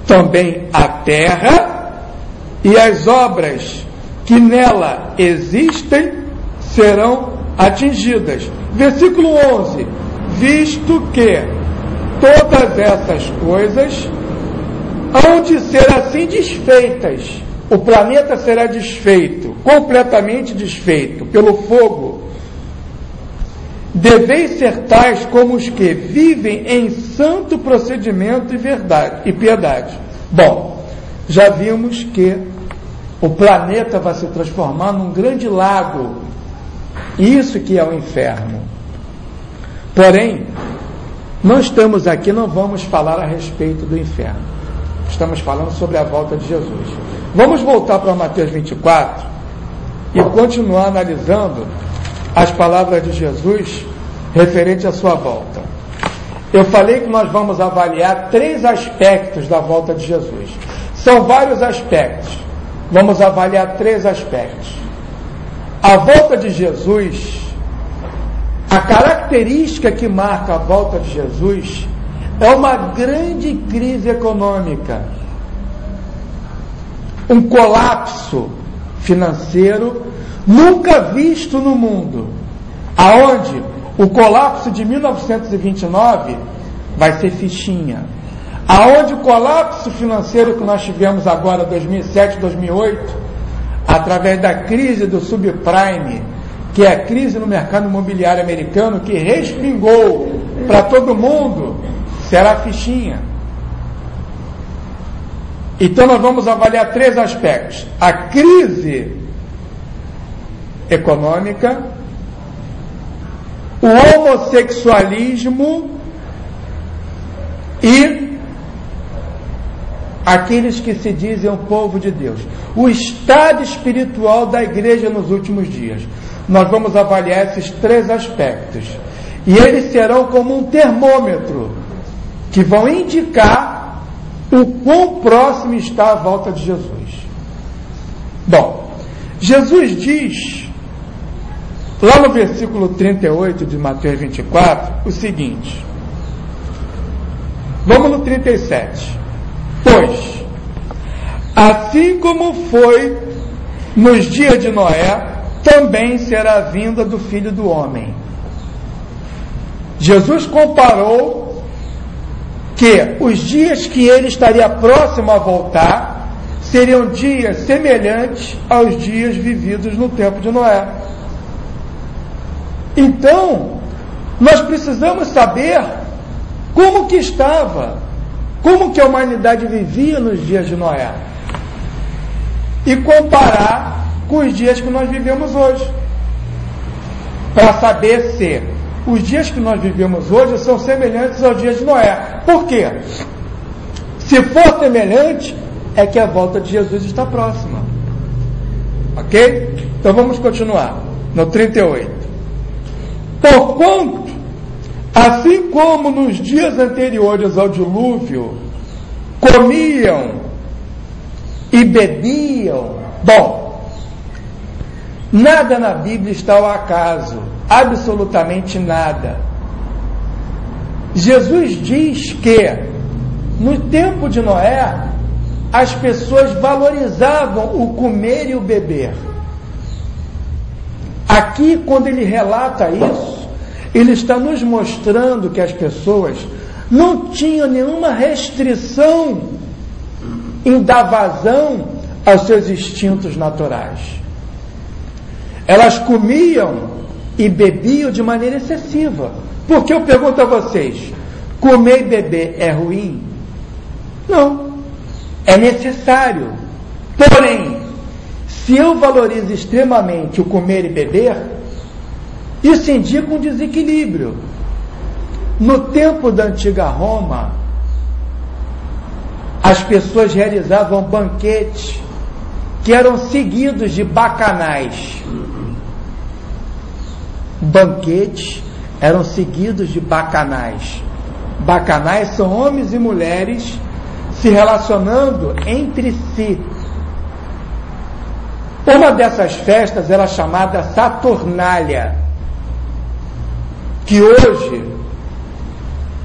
também a terra e as obras que nela existem serão atingidas. Versículo 11: visto que todas essas coisas hão de ser assim desfeitas, o planeta será desfeito, completamente desfeito pelo fogo, deveis ser tais como os que vivem em santo procedimento e verdade e piedade. Bom, já vimos que o planeta vai se transformar num grande lago, isso que é o inferno. Porém, não estamos aqui, não vamos falar a respeito do inferno, estamos falando sobre a volta de Jesus. Vamos voltar para Mateus 24 e continuar analisando as palavras de Jesus referente à sua volta. Eu falei que nós vamos avaliar 3 aspectos da volta de Jesus. São vários aspectos. Vamos avaliar 3 aspectos. A volta de Jesus, a característica que marca a volta de Jesus é uma grande crise econômica, um colapso financeiro nunca visto no mundo, aonde o colapso de 1929 vai ser fichinha, aonde o colapso financeiro que nós tivemos agora, 2007, 2008, através da crise do subprime, que é a crise no mercado imobiliário americano, que respingou para todo mundo, será fichinha. Então nós vamos avaliar 3 aspectos: a crise econômica, o homossexualismo e aqueles que se dizem o povo de Deus, o estado espiritual da igreja nos últimos dias. Nós vamos avaliar esses 3 aspectos e eles serão como um termômetro que vão indicar o quão próximo está a volta de Jesus. Bom, Jesus diz lá no versículo 38 de Mateus 24 o seguinte, vamos no 37: pois assim como foi nos dias de Noé, também será a vinda do Filho do Homem. Jesus comparou que os dias que ele estaria próximo a voltar seriam dias semelhantes aos dias vividos no tempo de Noé. Então, nós precisamos saber como que estava, como que a humanidade vivia nos dias de Noé e comparar com os dias que nós vivemos hoje, para saber se os dias que nós vivemos hoje são semelhantes aos dias de Noé. Por quê? Se for semelhante, é que a volta de Jesus está próxima. Ok? Então vamos continuar no 38. Porquanto, assim como nos dias anteriores ao dilúvio, comiam e bebiam. Bom, nada na Bíblia está ao acaso, absolutamente nada. Jesus diz que no tempo de Noé as pessoas valorizavam o comer e o beber. Aqui, quando ele relata isso, ele está nos mostrando que as pessoas não tinham nenhuma restrição em dar vazão aos seus instintos naturais. Elas comiam e bebiam de maneira excessiva. Porque eu pergunto a vocês, comer e beber é ruim? Não, é necessário. Porém, se eu valorizo extremamente o comer e beber, isso indica um desequilíbrio. No tempo da antiga Roma, as pessoas realizavam banquetes que eram seguidos de bacanais. Banquetes eram seguidos de bacanais. Bacanais são homens e mulheres se relacionando entre si. Uma dessas festas era chamada Saturnália, que hoje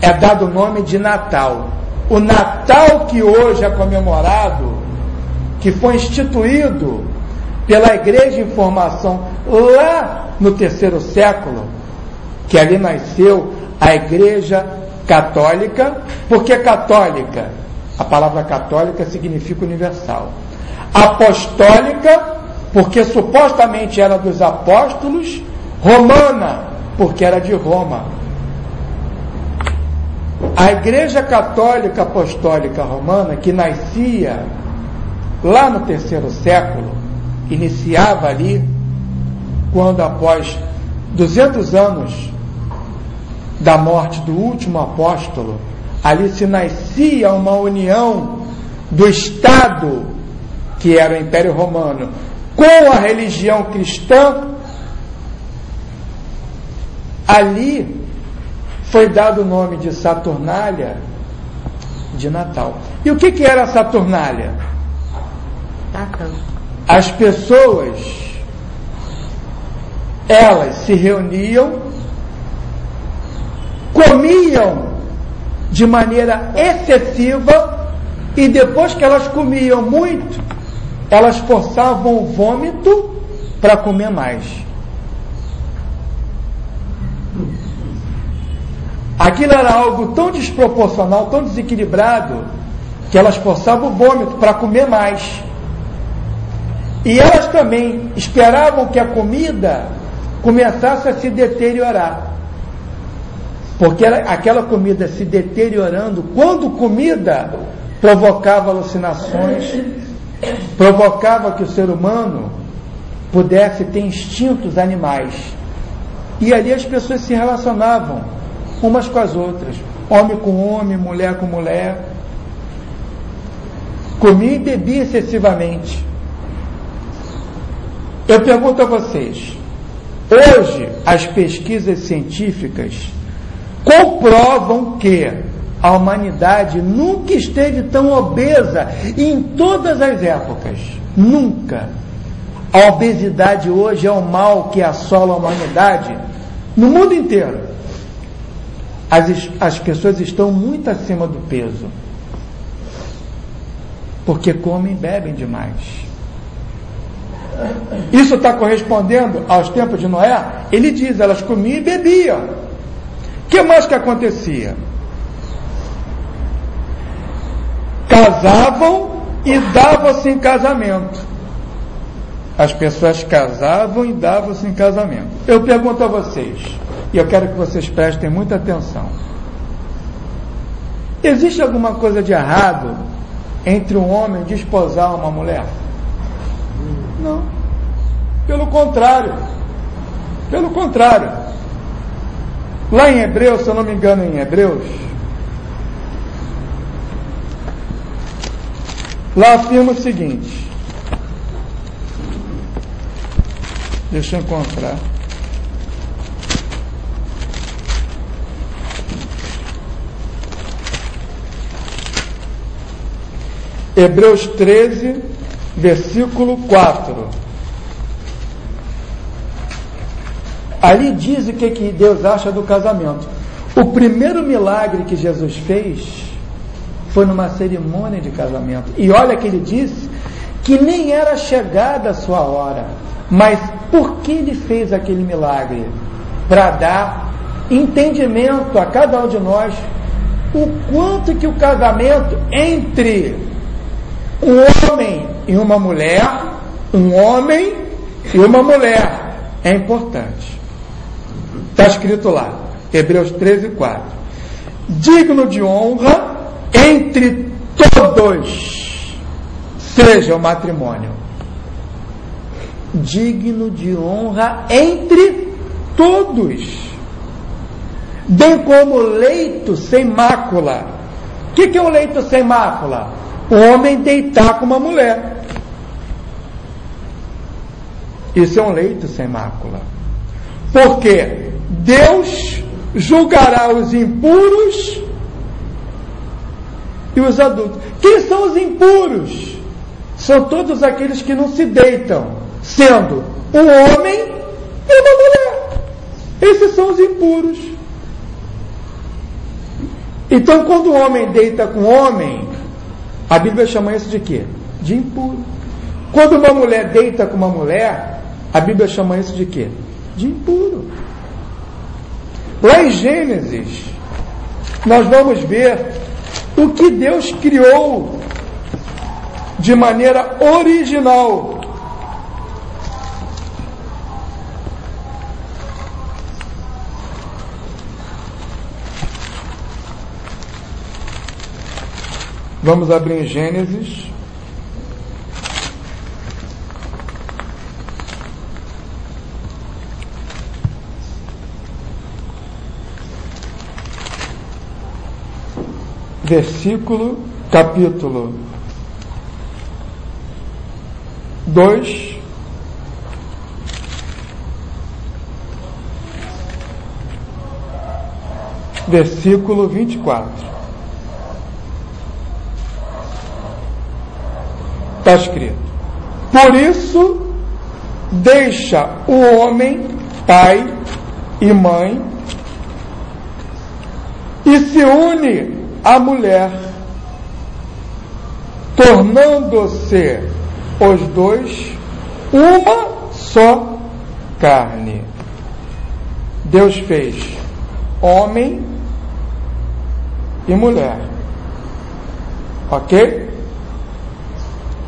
é dado o nome de Natal. o Natal que hoje é comemorado, que foi instituído pela Igreja em formação lá no terceiro século, que ali nasceu a Igreja Católica. Por que católica? A palavra católica significa universal. Apostólica, porque supostamente era dos apóstolos. Romana, porque era de Roma. A Igreja Católica Apostólica Romana, que nascia lá no terceiro século, iniciava ali, quando após 200 anos da morte do último apóstolo, ali se nascia uma união do Estado, que era o Império Romano, com a religião cristã. Ali foi dado o nome de Saturnália de Natal. E o que era a Saturnália? As pessoas, elas se reuniam, comiam de maneira excessiva, e depois que elas comiam muito, elas forçavam o vômito para comer mais. Aquilo era algo tão desproporcional, tão desequilibrado, que elas forçavam o vômito para comer mais. E elas também esperavam que a comida começasse a se deteriorar. Porque aquela comida se deteriorando, quando comida, provocava alucinações, provocava que o ser humano pudesse ter instintos animais. E ali as pessoas se relacionavam umas com as outras, homem com homem, mulher com mulher, comia e bebia excessivamente. Eu pergunto a vocês, hoje as pesquisas científicas comprovam que a humanidade nunca esteve tão obesa em todas as épocas, nunca. A obesidade hoje é o mal que assola a humanidade no mundo inteiro. As pessoas estão muito acima do peso, porque comem e bebem demais. Isso está correspondendo aos tempos de Noé? Ele diz, elas comiam e bebiam. O que mais que acontecia? Casavam e davam-se em casamento. As pessoas casavam e davam-se em casamento. Eu pergunto a vocês, e eu quero que vocês prestem muita atenção. Existe alguma coisa de errado entre um homem desposar uma mulher? Não. Pelo contrário. Pelo contrário. Lá em Hebreus, se eu não me engano, em Hebreus, lá afirma o seguinte. Deixa eu encontrar. Hebreus 13, versículo 4. Ali diz o que Deus acha do casamento. O primeiro milagre que Jesus fez foi numa cerimônia de casamento. E olha que ele disse que nem era chegada a sua hora. Mas por que ele fez aquele milagre? Para dar entendimento a cada um de nós o quanto que o casamento entre um homem e uma mulher, um homem e uma mulher, é importante. Está escrito lá, Hebreus 13, 4. Digno de honra entre todos seja o matrimônio. Digno de honra entre todos, bem como leito sem mácula. O que é um leito sem mácula? O homem deitar com uma mulher. Isso é um leito sem mácula. Porque Deus julgará os impuros e os adultos. Quem são os impuros? São todos aqueles que não se deitam, sendo um homem e uma mulher. Esses são os impuros. Então, quando o homem deita com o homem, a Bíblia chama isso de quê? De impuro. Quando uma mulher deita com uma mulher, a Bíblia chama isso de quê? De impuro. Lá em Gênesis, nós vamos ver o que Deus criou de maneira original. Vamos abrir em Gênesis. Capítulo 2, versículo 24. Está escrito: por isso deixa o homem pai e mãe e se une à mulher, tornando-se os dois uma só carne. Deus fez homem e mulher. Ok?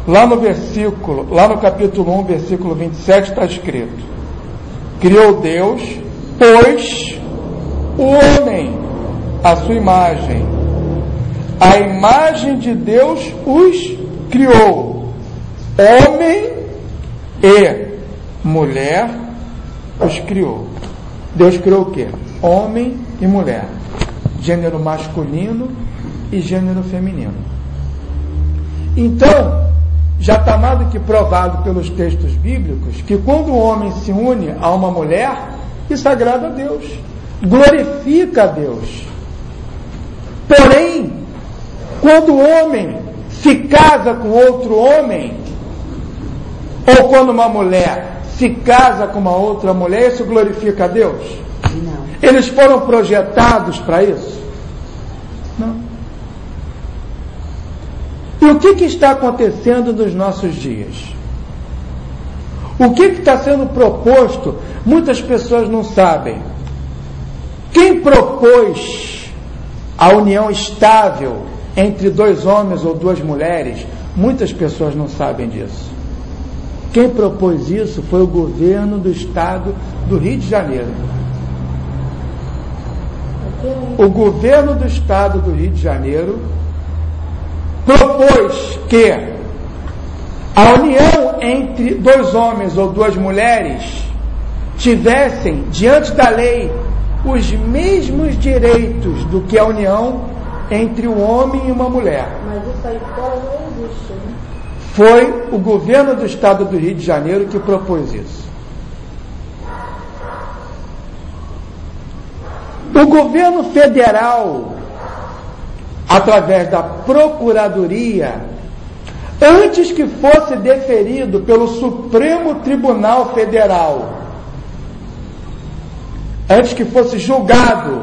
Lá no capítulo 1, versículo 27, está escrito: criou Deus, pois, o homem à sua imagem. A imagem de Deus os criou. Homem e mulher os criou. Deus criou o quê? Homem e mulher. Gênero masculino e gênero feminino. Então, já está mais do que provado pelos textos bíblicos que quando o homem se une a uma mulher, isso agrada a Deus, glorifica a Deus. Porém, quando o homem se casa com outro homem, ou quando uma mulher se casa com uma outra mulher, isso glorifica a Deus? Não. Eles foram projetados para isso? Não. E o que está acontecendo nos nossos dias? O que está sendo proposto? Muitas pessoas não sabem. Quem propôs a união estável entre dois homens ou duas mulheres? Muitas pessoas não sabem disso. Quem propôs isso foi o governo do estado do Rio de Janeiro. O governo do estado do Rio de Janeiro propôs que a união entre dois homens ou duas mulheres tivessem, diante da lei, os mesmos direitos do que a união entre um homem e uma mulher. Mas isso aí fora não existe, né? Foi o governo do estado do Rio de Janeiro que propôs isso. O governo federal, através da Procuradoria, antes que fosse deferido pelo Supremo Tribunal Federal, antes que fosse julgado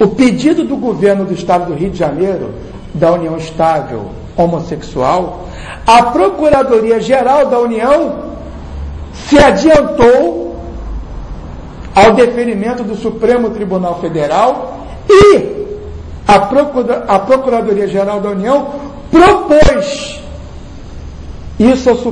o pedido do governo do estado do Rio de Janeiro da união estável homossexual, a Procuradoria-Geral da União se adiantou ao deferimento do Supremo Tribunal Federal e a Procuradoria-Geral da União propôs isso ao Supremo